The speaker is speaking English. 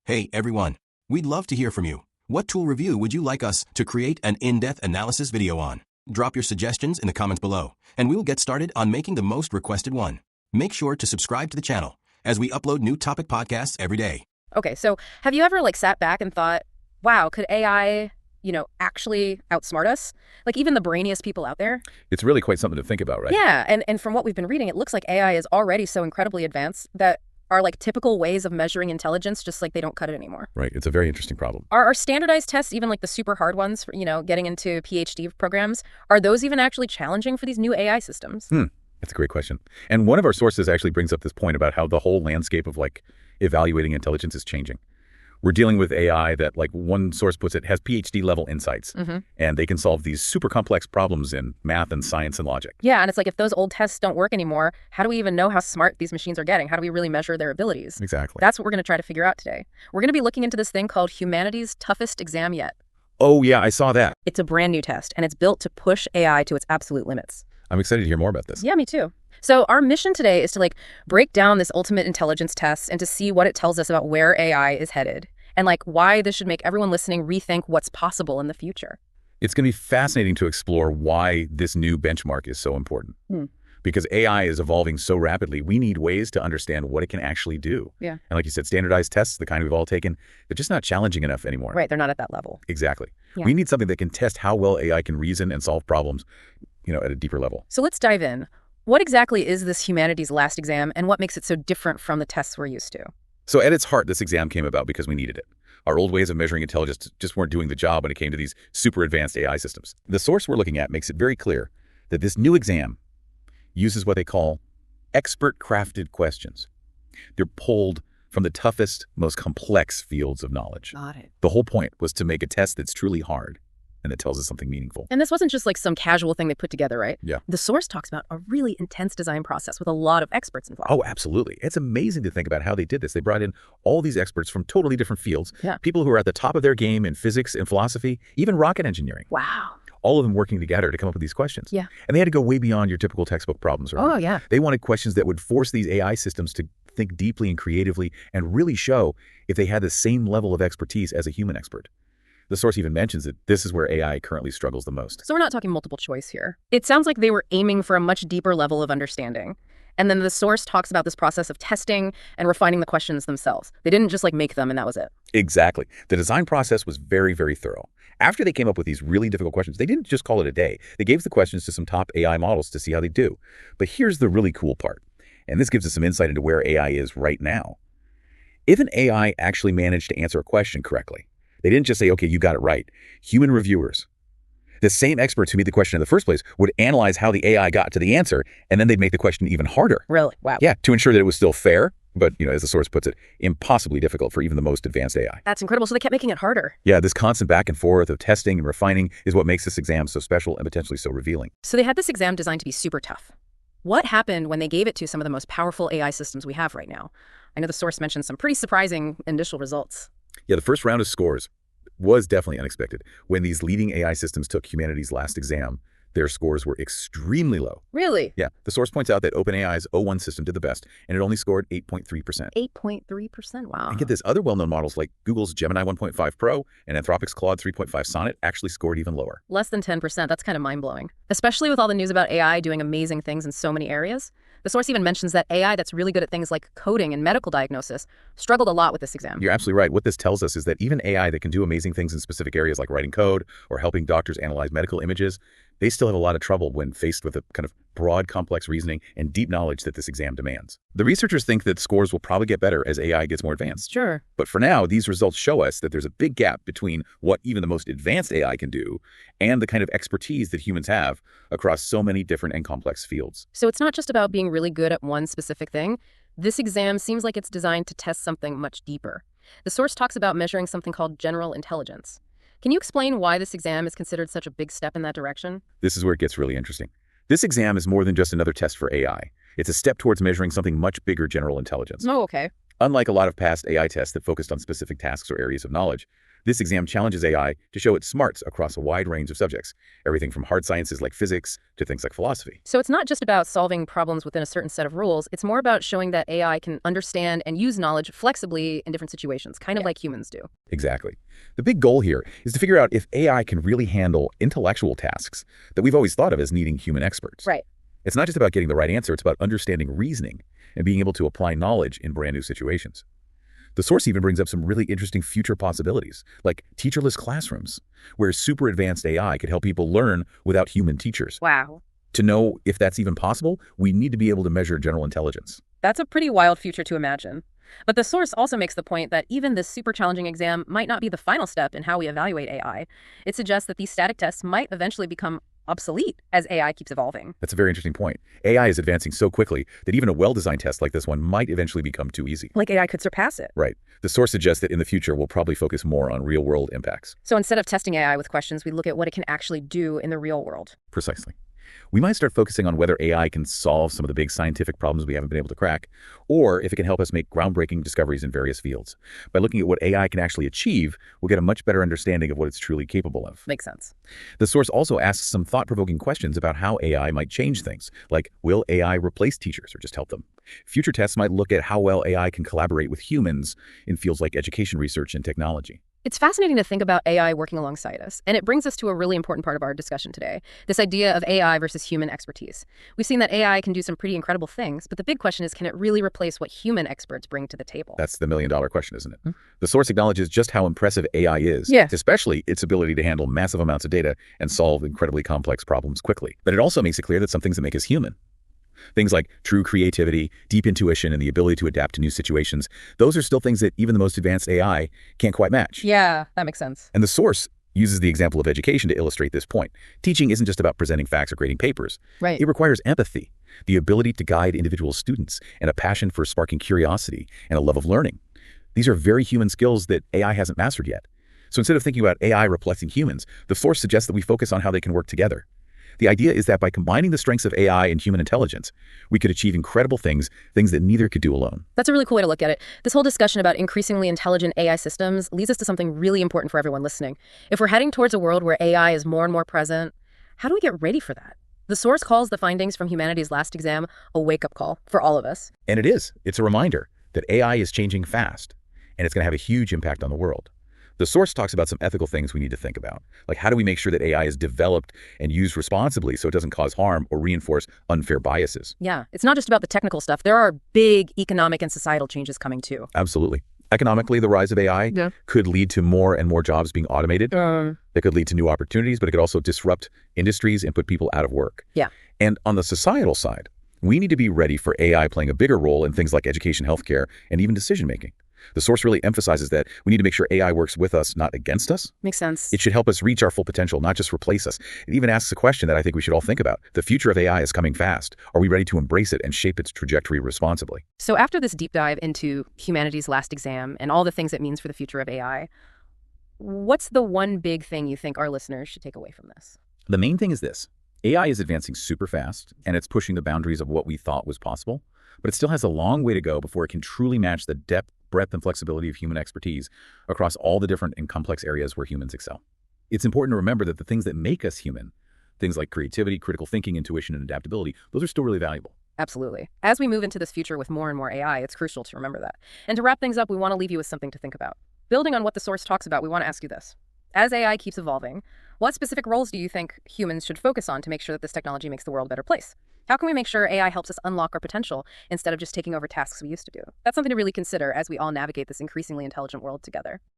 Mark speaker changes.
Speaker 1: Hey everyone, we'd love to hear from you. What tool review would you like us to create an in-depth analysis video on? Drop your suggestions in the comments below, and we will get started on making the most requested one. Make sure to subscribe to the channel, as we upload new topic podcasts every day.
Speaker 2: Okay, so have you ever sat back and thought, wow, could AI, actually outsmart us? Like even the brainiest people out there?
Speaker 3: It's really quite something to think about, right?
Speaker 2: Yeah, and from what we've been reading, it looks like AI is already so incredibly advanced that our typical ways of measuring intelligence, just they don't cut it anymore.
Speaker 3: Right. It's a very interesting problem.
Speaker 2: Are standardized tests, even the super hard ones for, getting into PhD programs, are those even actually challenging for these new AI systems?
Speaker 3: That's a great question. And one of our sources actually brings up this point about how the whole landscape of evaluating intelligence is changing. We're dealing with AI that, one source puts it, has PhD level insights, and they can solve these super complex problems in math and science and logic.
Speaker 2: Yeah, and it's if those old tests don't work anymore, how do we even know how smart these machines are getting? How do we really measure their abilities?
Speaker 3: Exactly.
Speaker 2: That's what we're going to try to figure out today. We're going to be looking into this thing called Humanity's Toughest Exam Yet.
Speaker 3: Oh, yeah, I saw that.
Speaker 2: It's a brand new test, and it's built to push AI to its absolute limits.
Speaker 3: I'm excited to hear more about this.
Speaker 2: Yeah, me too. So our mission today is to break down this ultimate intelligence test and to see what it tells us about where AI is headed. And why this should make everyone listening rethink what's possible in the future.
Speaker 3: It's going to be fascinating to explore why this new benchmark is so important. Because AI is evolving so rapidly, we need ways to understand what it can actually do.
Speaker 2: Yeah.
Speaker 3: And like you said, standardized tests, the kind we've all taken, they're just not challenging enough anymore.
Speaker 2: Right, they're not at that level.
Speaker 3: Exactly.
Speaker 2: Yeah.
Speaker 3: We need something that can test how well AI can reason and solve problems, at a deeper level.
Speaker 2: So let's dive in. What exactly is this Humanity's Last Exam, and what makes it so different from the tests we're used to?
Speaker 3: So at its heart, this exam came about because we needed it. Our old ways of measuring intelligence just weren't doing the job when it came to these super advanced AI systems. The source we're looking at makes it very clear that this new exam uses what they call expert-crafted questions. They're pulled from the toughest, most complex fields of knowledge.
Speaker 2: Got it.
Speaker 3: The whole point was to make a test that's truly hard and that tells us something meaningful.
Speaker 2: And this wasn't just some casual thing they put together, right?
Speaker 3: Yeah.
Speaker 2: The source talks about a really intense design process with a lot of experts involved.
Speaker 3: Oh, absolutely. It's amazing to think about how they did this. They brought in all these experts from totally different fields, people who are at the top of their game in physics and philosophy, even rocket engineering.
Speaker 2: Wow.
Speaker 3: All of them working together to come up with these questions.
Speaker 2: Yeah.
Speaker 3: And they had to go way beyond your typical textbook problems.
Speaker 2: Oh, yeah.
Speaker 3: They wanted questions that would force these AI systems to think deeply and creatively and really show if they had the same level of expertise as a human expert. The source even mentions that this is where AI currently struggles the most.
Speaker 2: So we're not talking multiple choice here. It sounds like they were aiming for a much deeper level of understanding. And then the source talks about this process of testing and refining the questions themselves. They didn't just make them and that was it.
Speaker 3: Exactly. The design process was very, very thorough. After they came up with these really difficult questions, they didn't just call it a day. They gave the questions to some top AI models to see how they do. But here's the really cool part. And this gives us some insight into where AI is right now. If an AI actually managed to answer a question correctly, they didn't just say, okay, you got it right. Human reviewers, the same experts who made the question in the first place, would analyze how the AI got to the answer, and then they'd make the question even harder.
Speaker 2: Really? Wow.
Speaker 3: Yeah, to ensure that it was still fair, but, as the source puts it, impossibly difficult for even the most advanced AI.
Speaker 2: That's incredible. So they kept making it harder.
Speaker 3: Yeah, this constant back and forth of testing and refining is what makes this exam so special and potentially so revealing.
Speaker 2: So they had this exam designed to be super tough. What happened when they gave it to some of the most powerful AI systems we have right now? I know the source mentioned some pretty surprising initial results.
Speaker 3: Yeah, the first round of scores was definitely unexpected. When these leading AI systems took Humanity's Last Exam, their scores were extremely low.
Speaker 2: Really?
Speaker 3: Yeah. The source points out that OpenAI's O1 system did the best, and it only scored 8.3%.
Speaker 2: 8.3%? Wow.
Speaker 3: And get this, other well-known models like Google's Gemini 1.5 Pro and Anthropic's Claude 3.5 Sonnet actually scored even lower.
Speaker 2: Less than 10%. That's kind of mind-blowing, especially with all the news about AI doing amazing things in so many areas. The source even mentions that AI that's really good at things like coding and medical diagnosis struggled a lot with this exam.
Speaker 3: You're absolutely right. What this tells us is that even AI that can do amazing things in specific areas like writing code or helping doctors analyze medical images, they still have a lot of trouble when faced with the kind of broad, complex reasoning and deep knowledge that this exam demands. The researchers think that scores will probably get better as AI gets more advanced.
Speaker 2: Sure.
Speaker 3: But for now, these results show us that there's a big gap between what even the most advanced AI can do and the kind of expertise that humans have across so many different and complex fields.
Speaker 2: So it's not just about being really good at one specific thing. This exam seems like it's designed to test something much deeper. The source talks about measuring something called general intelligence. Can you explain why this exam is considered such a big step in that direction?
Speaker 3: This is where it gets really interesting. This exam is more than just another test for AI. It's a step towards measuring something much bigger: general intelligence.
Speaker 2: Oh, okay.
Speaker 3: Unlike a lot of past AI tests that focused on specific tasks or areas of knowledge, This exam challenges AI to show its smarts across a wide range of subjects, everything from hard sciences like physics to things like philosophy.
Speaker 2: So it's not just about solving problems within a certain set of rules. It's more about showing that AI can understand and use knowledge flexibly in different situations, kind of like humans do.
Speaker 3: Exactly. The big goal here is to figure out if AI can really handle intellectual tasks that we've always thought of as needing human experts.
Speaker 2: Right.
Speaker 3: It's not just about getting the right answer, it's about understanding reasoning and being able to apply knowledge in brand new situations. The source even brings up some really interesting future possibilities, like teacherless classrooms, where super advanced AI could help people learn without human teachers.
Speaker 2: Wow.
Speaker 3: To know if that's even possible, we need to be able to measure general intelligence.
Speaker 2: That's a pretty wild future to imagine. But the source also makes the point that even this super challenging exam might not be the final step in how we evaluate AI. It suggests that these static tests might eventually become obsolete as AI keeps evolving.
Speaker 3: That's a very interesting point. AI is advancing so quickly that even a well-designed test like this one might eventually become too easy.
Speaker 2: Like AI could surpass it.
Speaker 3: Right. The source suggests that in the future, we'll probably focus more on real-world impacts.
Speaker 2: So instead of testing AI with questions, we look at what it can actually do in the real world.
Speaker 3: Precisely. We might start focusing on whether AI can solve some of the big scientific problems we haven't been able to crack, or if it can help us make groundbreaking discoveries in various fields. By looking at what AI can actually achieve, we'll get a much better understanding of what it's truly capable of.
Speaker 2: Makes sense.
Speaker 3: The source also asks some thought-provoking questions about how AI might change things, like will AI replace teachers or just help them? Future tests might look at how well AI can collaborate with humans in fields like education research and technology.
Speaker 2: It's fascinating to think about AI working alongside us, and it brings us to a really important part of our discussion today, this idea of AI versus human expertise. We've seen that AI can do some pretty incredible things, but the big question is, can it really replace what human experts bring to the table?
Speaker 3: That's the million-dollar question, isn't it? The source acknowledges just how impressive AI is, especially its ability to handle massive amounts of data and solve incredibly complex problems quickly. But it also makes it clear that some things that make us human, things like true creativity, deep intuition, and the ability to adapt to new situations, those are still things that even the most advanced AI can't quite match.
Speaker 2: Yeah, that makes sense.
Speaker 3: And the source uses the example of education to illustrate this point. Teaching isn't just about presenting facts or grading papers.
Speaker 2: Right.
Speaker 3: It requires empathy, the ability to guide individual students, and a passion for sparking curiosity and a love of learning. These are very human skills that AI hasn't mastered yet. So instead of thinking about AI replacing humans, the source suggests that we focus on how they can work together. The idea is that by combining the strengths of AI and human intelligence, we could achieve incredible things that neither could do alone.
Speaker 2: That's a really cool way to look at it. This whole discussion about increasingly intelligent AI systems leads us to something really important for everyone listening. If we're heading towards a world where AI is more and more present, how do we get ready for that? The source calls the findings from humanity's last exam a wake-up call for all of us.
Speaker 3: And it is. It's a reminder that AI is changing fast, and it's going to have a huge impact on the world. The source talks about some ethical things we need to think about, like how do we make sure that AI is developed and used responsibly so it doesn't cause harm or reinforce unfair biases?
Speaker 2: Yeah, it's not just about the technical stuff. There are big economic and societal changes coming too.
Speaker 3: Absolutely. Economically, the rise of AI could lead to more and more jobs being automated. That could lead to new opportunities, but it could also disrupt industries and put people out of work.
Speaker 2: Yeah.
Speaker 3: And on the societal side, we need to be ready for AI playing a bigger role in things like education, healthcare, and even decision-making. The source really emphasizes that we need to make sure AI works with us, not against us.
Speaker 2: Makes sense.
Speaker 3: It should help us reach our full potential, not just replace us. It even asks a question that I think we should all think about. The future of AI is coming fast. Are we ready to embrace it and shape its trajectory responsibly?
Speaker 2: So after this deep dive into humanity's last exam and all the things it means for the future of AI, what's the one big thing you think our listeners should take away from this?
Speaker 3: The main thing is this. AI is advancing super fast, and it's pushing the boundaries of what we thought was possible, but it still has a long way to go before it can truly match the depth, breadth, and flexibility of human expertise across all the different and complex areas where humans excel. It's important to remember that the things that make us human, things like creativity, critical thinking, intuition, and adaptability, those are still really valuable.
Speaker 2: Absolutely. As we move into this future with more and more AI, it's crucial to remember that. And to wrap things up, we want to leave you with something to think about. Building on what the source talks about, we want to ask you this. As AI keeps evolving, what specific roles do you think humans should focus on to make sure that this technology makes the world a better place? How can we make sure AI helps us unlock our potential instead of just taking over tasks we used to do? That's something to really consider as we all navigate this increasingly intelligent world together.